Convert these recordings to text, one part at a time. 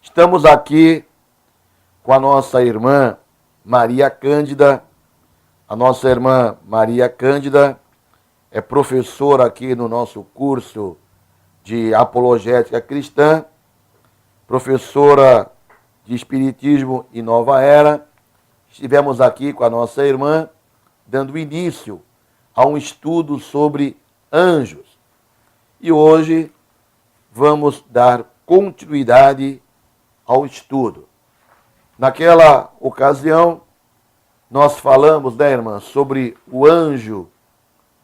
Estamos aqui com a nossa irmã Maria Cândida. A nossa irmã Maria Cândida é professora aqui no nosso curso de Apologética Cristã, professora de Espiritismo e Nova Era. Estivemos aqui com a nossa irmã, dando início a um estudo sobre anjos. E hoje vamos dar continuidade ao estudo. Naquela ocasião, nós falamos, né, irmã, sobre o anjo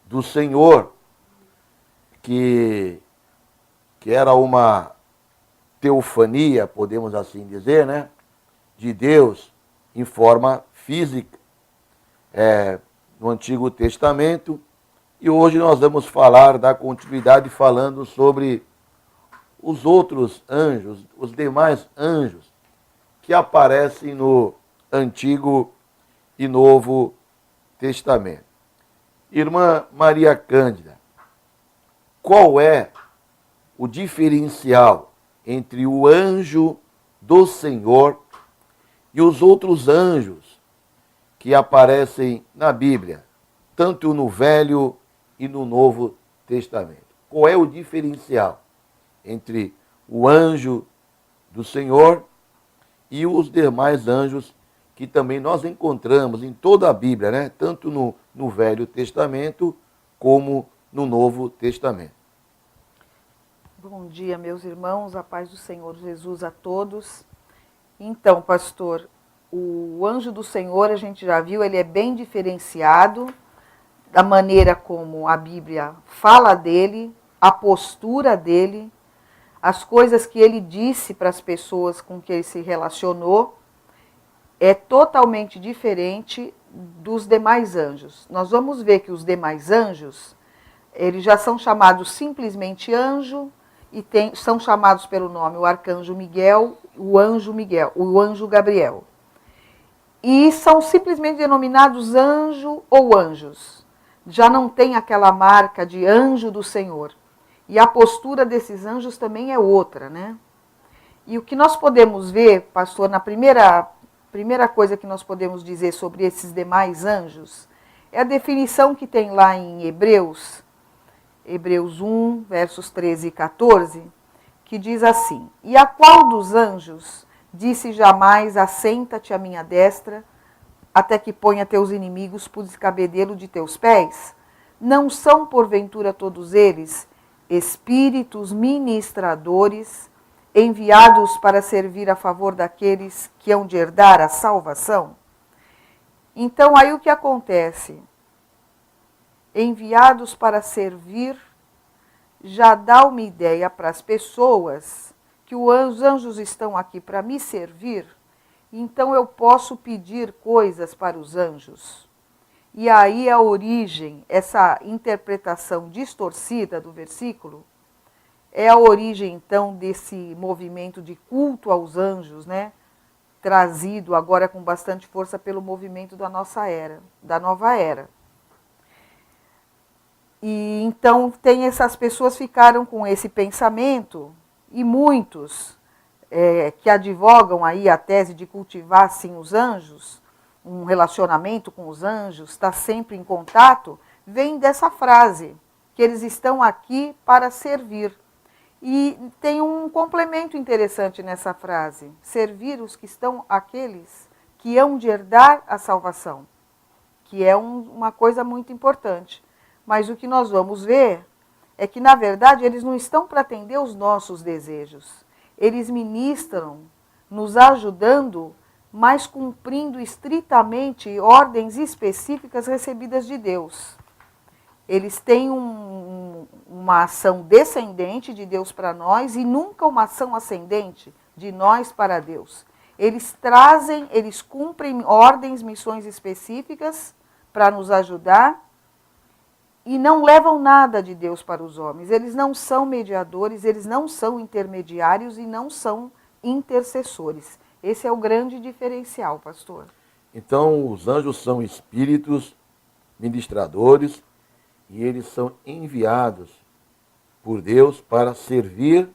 do Senhor, que era uma teofania, podemos assim dizer, né, de Deus em forma física, no Antigo Testamento. E hoje nós vamos falar da continuidade falando sobre os outros anjos, os demais anjos que aparecem no Antigo e Novo Testamento. Irmã Maria Cândida, qual é o diferencial entre o anjo do Senhor e os outros anjos que aparecem na Bíblia, tanto no Velho e no Novo Testamento? Qual é o diferencial entre o anjo do Senhor e os demais anjos que também nós encontramos em toda a Bíblia, né? Tanto no Velho Testamento como no Novo Testamento? Bom dia, meus irmãos, a paz do Senhor Jesus a todos. Então, pastor, o anjo do Senhor, a gente já viu, ele é bem diferenciado da maneira como a Bíblia fala dele, a postura dele, as coisas que ele disse para as pessoas com que ele se relacionou, é totalmente diferente dos demais anjos. Nós vamos ver que os demais anjos, eles já são chamados simplesmente anjo, e são chamados pelo nome o arcanjo Miguel, o anjo Gabriel. E são simplesmente denominados anjo ou anjos. Já não tem aquela marca de anjo do Senhor. E a postura desses anjos também é outra, né? E o que nós podemos ver, pastor, na primeira coisa que nós podemos dizer sobre esses demais anjos, é a definição que tem lá em Hebreus 1, versos 13 e 14, que diz assim: "E a qual dos anjos disse jamais, assenta-te à minha destra, até que ponha teus inimigos por escabedelo de teus pés? Não são, porventura, todos eles espíritos ministradores, enviados para servir a favor daqueles que hão de herdar a salvação?" Então, aí o que acontece? Enviados para servir, já dá uma ideia para as pessoas que os anjos estão aqui para me servir, então eu posso pedir coisas para os anjos. E aí a origem, essa interpretação distorcida do versículo, é a origem então desse movimento de culto aos anjos, né? Trazido agora com bastante força pelo movimento da nossa era, da nova era. E então essas pessoas ficaram com esse pensamento, e muitos que advogam aí a tese de cultivar sim os anjos, um relacionamento com os anjos, está sempre em contato, vem dessa frase, que eles estão aqui para servir. E tem um complemento interessante nessa frase: servir os que estão, aqueles que hão de herdar a salvação, que é uma coisa muito importante. Mas o que nós vamos ver é que, na verdade, eles não estão para atender os nossos desejos. Eles ministram, nos ajudando, mas cumprindo estritamente ordens específicas recebidas de Deus. Eles têm uma ação descendente de Deus para nós e nunca uma ação ascendente de nós para Deus. Eles cumprem ordens, missões específicas para nos ajudar e não levam nada de Deus para os homens. Eles não são mediadores, eles não são intermediários e não são intercessores. Esse é o grande diferencial, pastor. Então, os anjos são espíritos ministradores e eles são enviados por Deus para servir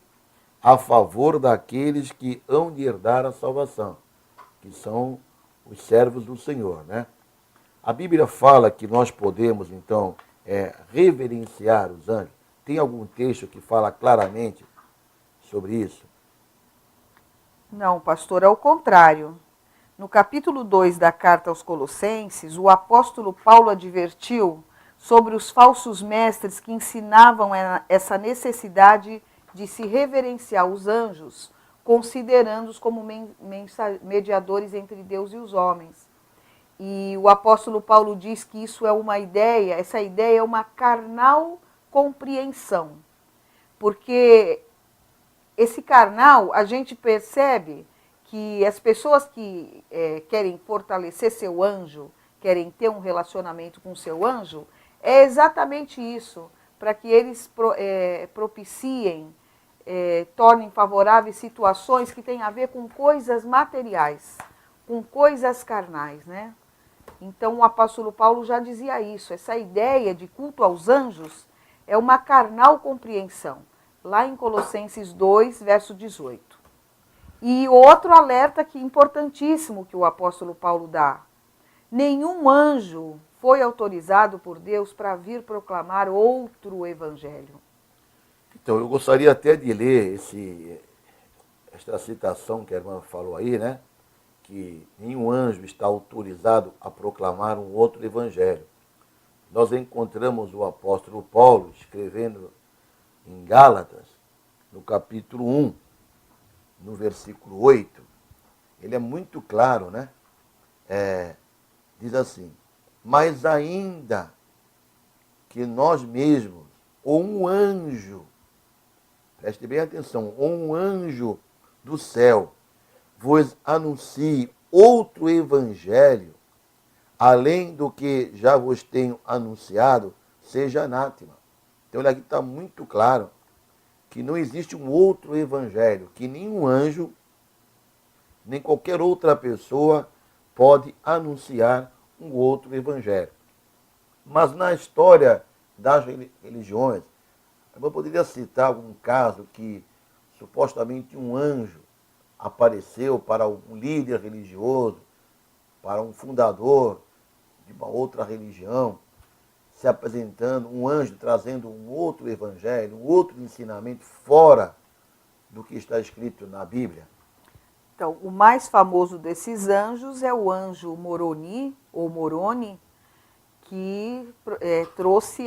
a favor daqueles que hão de herdar a salvação, que são os servos do Senhor, né? A Bíblia fala que nós podemos, então, reverenciar os anjos. Tem algum texto que fala claramente sobre isso? Não, pastor, ao contrário. No capítulo 2 da carta aos Colossenses, o apóstolo Paulo advertiu sobre os falsos mestres que ensinavam essa necessidade de se reverenciar os anjos, considerando-os como mediadores entre Deus e os homens. E o apóstolo Paulo diz que isso é uma ideia, essa ideia é uma carnal compreensão. Porque esse carnal, a gente percebe que as pessoas que querem fortalecer seu anjo, querem ter um relacionamento com seu anjo, é exatamente isso, para que eles propiciem, tornem favoráveis situações que têm a ver com coisas materiais, com coisas carnais, né? Então o apóstolo Paulo já dizia isso, essa ideia de culto aos anjos é uma carnal compreensão, lá em Colossenses 2, verso 18. E outro alerta que importantíssimo que o apóstolo Paulo dá: nenhum anjo foi autorizado por Deus para vir proclamar outro evangelho. Então, eu gostaria até de ler esta citação que a irmã falou aí, né? Que nenhum anjo está autorizado a proclamar um outro evangelho. Nós encontramos o apóstolo Paulo escrevendo em Gálatas, no capítulo 1, no versículo 8, ele é muito claro, né? Diz assim: mas ainda que nós mesmos, ou um anjo, preste bem atenção, ou um anjo do céu, vos anuncie outro evangelho, além do que já vos tenho anunciado, seja anátema. Então, olha aqui, está muito claro que não existe um outro evangelho, que nenhum anjo, nem qualquer outra pessoa pode anunciar um outro evangelho. Mas na história das religiões, eu poderia citar algum caso que supostamente um anjo apareceu para um líder religioso, para um fundador de uma outra religião, se apresentando, um anjo trazendo um outro evangelho, um outro ensinamento fora do que está escrito na Bíblia. Então, o mais famoso desses anjos é o anjo Moroni, ou Moroni, que trouxe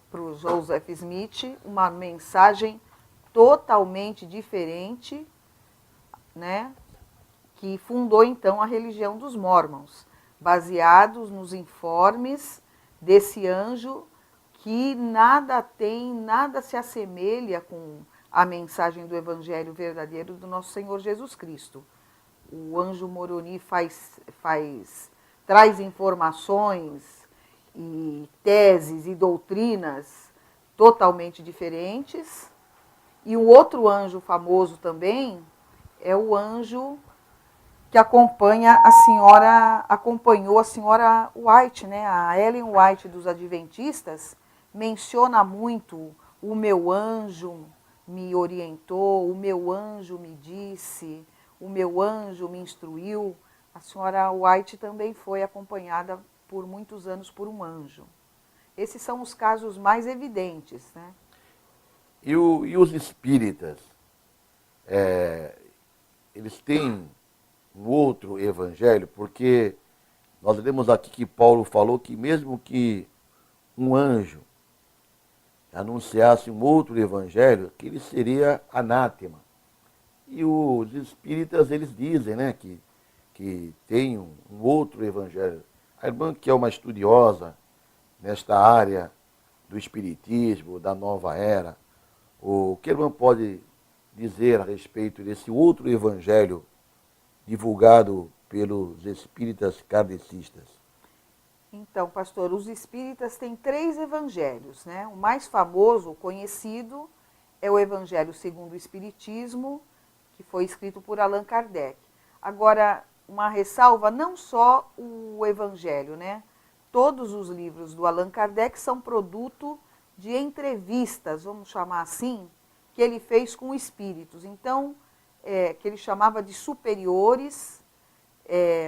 para o Joseph Smith uma mensagem totalmente diferente, né, que fundou então a religião dos Mormons, baseados nos informes desse anjo que nada se assemelha com a mensagem do evangelho verdadeiro do nosso Senhor Jesus Cristo. O anjo Moroni traz informações e teses e doutrinas totalmente diferentes. E o outro anjo famoso também é o anjo que acompanhou a senhora White, né? A Ellen White dos Adventistas menciona muito: o meu anjo me orientou, o meu anjo me disse, o meu anjo me instruiu. A senhora White também foi acompanhada por muitos anos por um anjo. Esses são os casos mais evidentes, né? E os espíritas, eles têm um outro evangelho, porque nós lemos aqui que Paulo falou que mesmo que um anjo anunciasse um outro evangelho, que ele seria anátema. E os espíritas, eles dizem, né, que tem um outro evangelho. A irmã, que é uma estudiosa nesta área do espiritismo, da nova era, o que a irmã pode dizer a respeito desse outro evangelho divulgado pelos espíritas kardecistas? Então, pastor, os espíritas têm 3 evangelhos, né? O mais famoso, conhecido, é o Evangelho segundo o Espiritismo, que foi escrito por Allan Kardec. Agora, uma ressalva, não só o Evangelho, né? Todos os livros do Allan Kardec são produto de entrevistas, vamos chamar assim, que ele fez com espíritos. Então, que ele chamava de superiores,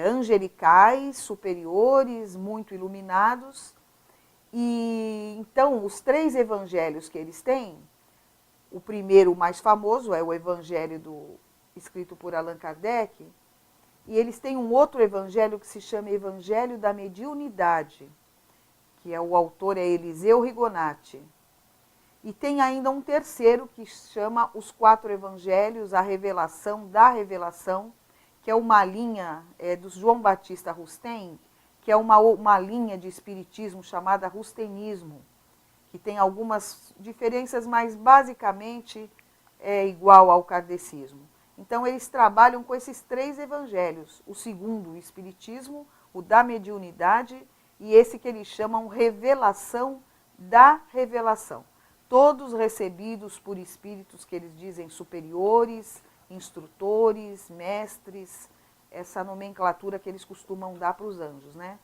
angelicais, superiores, muito iluminados. E então, os 3 evangelhos que eles têm, o primeiro, o mais famoso, é o evangelho escrito por Allan Kardec, e eles têm um outro evangelho que se chama Evangelho da Mediunidade, que o autor é Eliseu Rigonati. E tem ainda um terceiro que chama Os 4 Evangelhos, a Revelação da Revelação, que é uma linha do João Batista Rustem, que é uma linha de espiritismo chamada rustenismo, que tem algumas diferenças, mas basicamente é igual ao kardecismo. Então, eles trabalham com esses 3 evangelhos. O segundo, o espiritismo, o da mediunidade, e esse que eles chamam Revelação da Revelação. Todos recebidos por espíritos que eles dizem superiores, instrutores, mestres, essa nomenclatura que eles costumam dar para os anjos, né?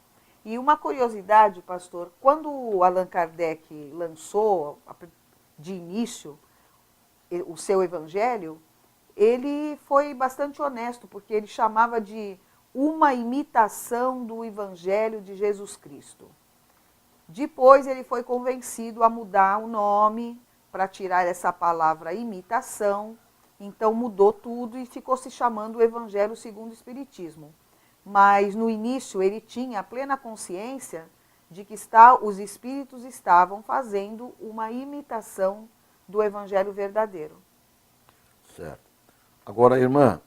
E uma curiosidade, pastor, quando o Allan Kardec lançou de início o seu evangelho, ele foi bastante honesto, porque ele chamava de uma imitação do evangelho de Jesus Cristo. Depois ele foi convencido a mudar o nome para tirar essa palavra imitação, então mudou tudo e ficou se chamando o Evangelho segundo o Espiritismo. Mas no início ele tinha plena consciência de que os espíritos estavam fazendo uma imitação do Evangelho verdadeiro. Certo. Agora, irmã,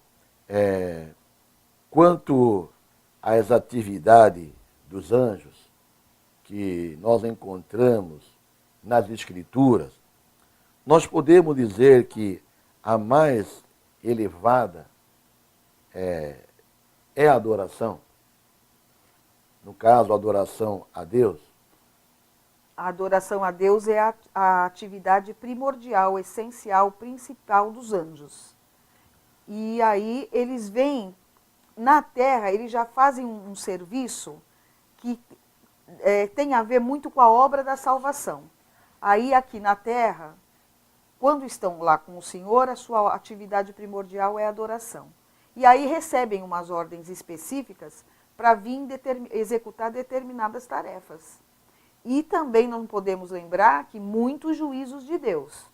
quanto às atividades dos anjos que nós encontramos nas Escrituras, nós podemos dizer que a mais elevada é a adoração. No caso, a adoração a Deus. A adoração a Deus é a atividade primordial, essencial, principal dos anjos. E aí eles vêm na Terra, eles já fazem um serviço que tem a ver muito com a obra da salvação. Aí aqui na Terra, quando estão lá com o Senhor, a sua atividade primordial é a adoração. E aí recebem umas ordens específicas para vir executar determinadas tarefas. E também não podemos lembrar que muitos juízos de Deus.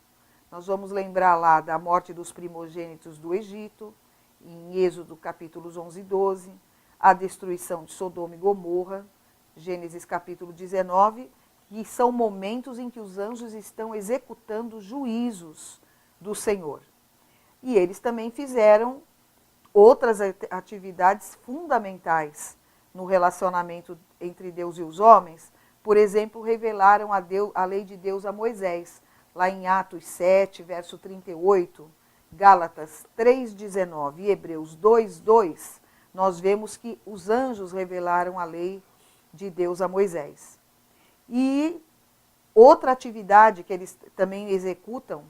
Nós vamos lembrar lá da morte dos primogênitos do Egito, em Êxodo capítulos 11 e 12, a destruição de Sodoma e Gomorra, Gênesis capítulo 19, que são momentos em que os anjos estão executando juízos do Senhor. E eles também fizeram outras atividades fundamentais no relacionamento entre Deus e os homens. Por exemplo, revelaram a lei de Deus a Moisés, lá em Atos 7, verso 38, Gálatas 3,19 e Hebreus 2,2, nós vemos que os anjos revelaram a lei de Deus a Moisés. E outra atividade que eles também executam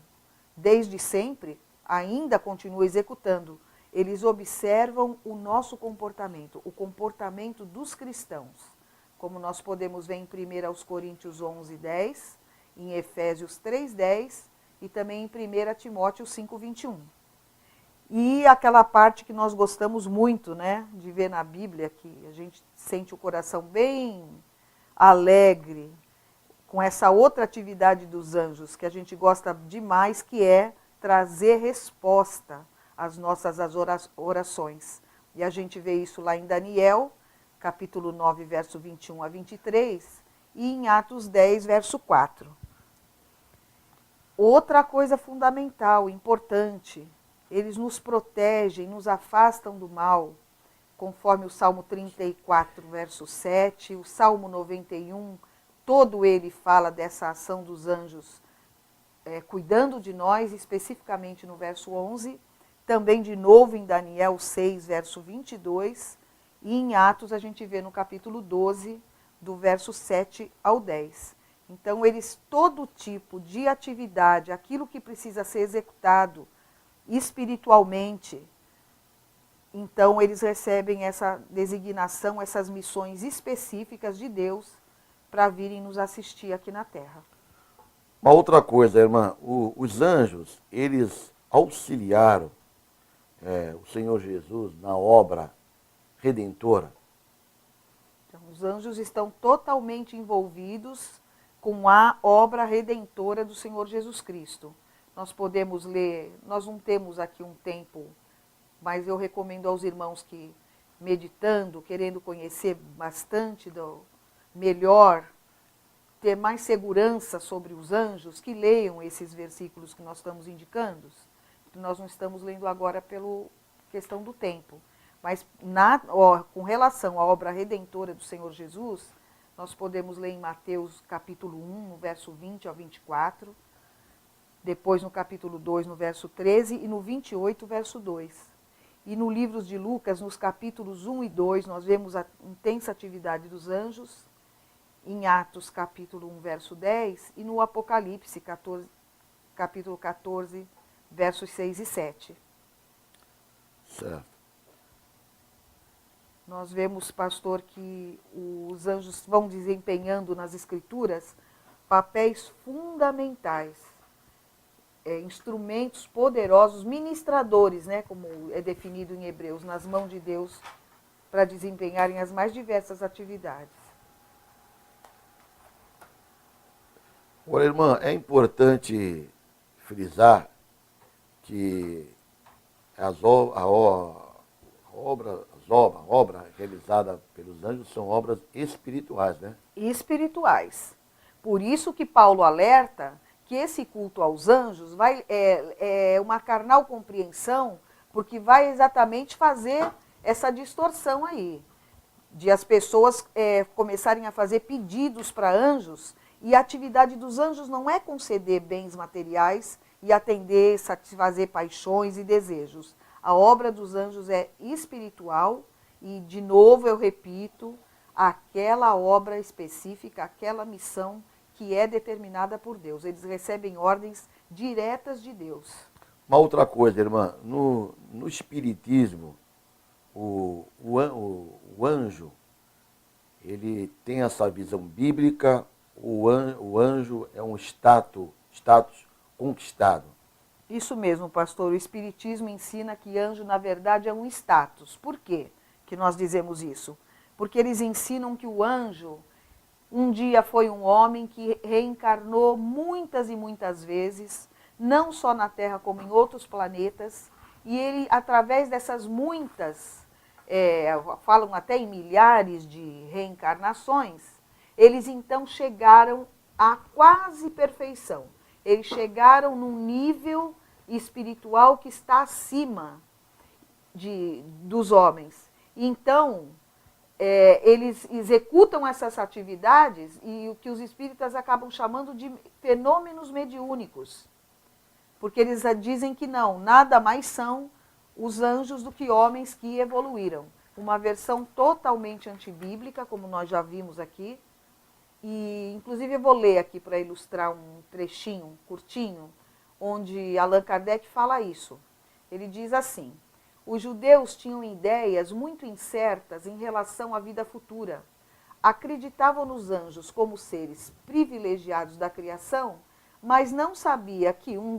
desde sempre, ainda continuam executando, eles observam o nosso comportamento, o comportamento dos cristãos, como nós podemos ver em 1 Coríntios 11:10, em Efésios 3:10 e também em 1 Timóteo 5:21. E aquela parte que nós gostamos muito, né, de ver na Bíblia, que a gente sente o coração bem alegre com essa outra atividade dos anjos, que a gente gosta demais, que é trazer resposta às nossas orações. E a gente vê isso lá em Daniel, capítulo 9, verso 21 a 23, e em Atos 10, verso 4. Outra coisa fundamental, importante, eles nos protegem, nos afastam do mal, conforme o Salmo 34, verso 7, o Salmo 91, todo ele fala dessa ação dos anjos cuidando de nós, especificamente no verso 11, também de novo em Daniel 6, verso 22, e em Atos a gente vê no capítulo 12, do verso 7 ao 10. Então, eles, todo tipo de atividade, aquilo que precisa ser executado espiritualmente, então eles recebem essa designação, essas missões específicas de Deus para virem nos assistir aqui na Terra. Uma outra coisa, irmã, os anjos, eles auxiliaram o Senhor Jesus na obra redentora. Então, os anjos estão totalmente envolvidos com a obra redentora do Senhor Jesus Cristo. Nós podemos ler, nós não temos aqui um tempo, mas eu recomendo aos irmãos que, meditando, querendo conhecer bastante melhor, ter mais segurança sobre os anjos, que leiam esses versículos que nós estamos indicando. Nós não estamos lendo agora pela questão do tempo. Mas com relação à obra redentora do Senhor Jesus, nós podemos ler em Mateus capítulo 1, no verso 20 ao 24, depois no capítulo 2, no verso 13, e no 28, verso 2. E no livro de Lucas, nos capítulos 1 e 2, nós vemos a intensa atividade dos anjos, em Atos capítulo 1, verso 10, e no Apocalipse capítulo 14, versos 6 e 7. Certo. Nós vemos, pastor, que os anjos vão desempenhando nas Escrituras papéis fundamentais, instrumentos poderosos, ministradores, né, como é definido em Hebreus, nas mãos de Deus, para desempenharem as mais diversas atividades. Agora, irmã, é importante frisar que a obra realizada pelos anjos são obras espirituais, né? Espirituais. Por isso que Paulo alerta que esse culto aos anjos é uma carnal compreensão, porque vai exatamente fazer essa distorção aí, de as pessoas começarem a fazer pedidos para anjos, e a atividade dos anjos não é conceder bens materiais e atender, satisfazer paixões e desejos. A obra dos anjos é espiritual e, de novo, eu repito, aquela obra específica, aquela missão que é determinada por Deus. Eles recebem ordens diretas de Deus. Uma outra coisa, irmã, no Espiritismo, o anjo, ele tem essa visão bíblica, o anjo é um status conquistado. Isso mesmo, pastor. O Espiritismo ensina que anjo, na verdade, é um status. Por quê que nós dizemos isso? Porque eles ensinam que o anjo um dia foi um homem que reencarnou muitas e muitas vezes, não só na Terra como em outros planetas, e ele, através dessas muitas, falam até em milhares de reencarnações, eles então chegaram à quase perfeição. Eles chegaram num nível espiritual que está acima dos homens. Então, eles executam essas atividades e o que os espíritas acabam chamando de fenômenos mediúnicos. Porque eles dizem que não, nada mais são os anjos do que homens que evoluíram. Uma versão totalmente antibíblica, como nós já vimos aqui. E, inclusive, eu vou ler aqui para ilustrar um trechinho curtinho, onde Allan Kardec fala isso. Ele diz assim: os judeus tinham ideias muito incertas em relação à vida futura. Acreditavam nos anjos como seres privilegiados da criação, mas não sabiam que um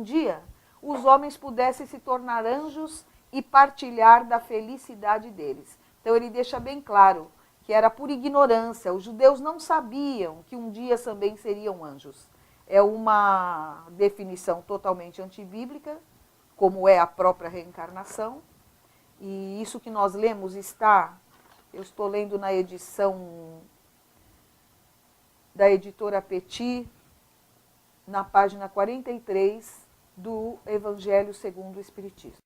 dia os homens pudessem se tornar anjos e partilhar da felicidade deles. Então ele deixa bem claro que era por ignorância. Os judeus não sabiam que um dia também seriam anjos. É uma definição totalmente antibíblica, como é a própria reencarnação. E isso que nós lemos eu estou lendo na edição da editora Petit, na página 43 do Evangelho segundo o Espiritismo.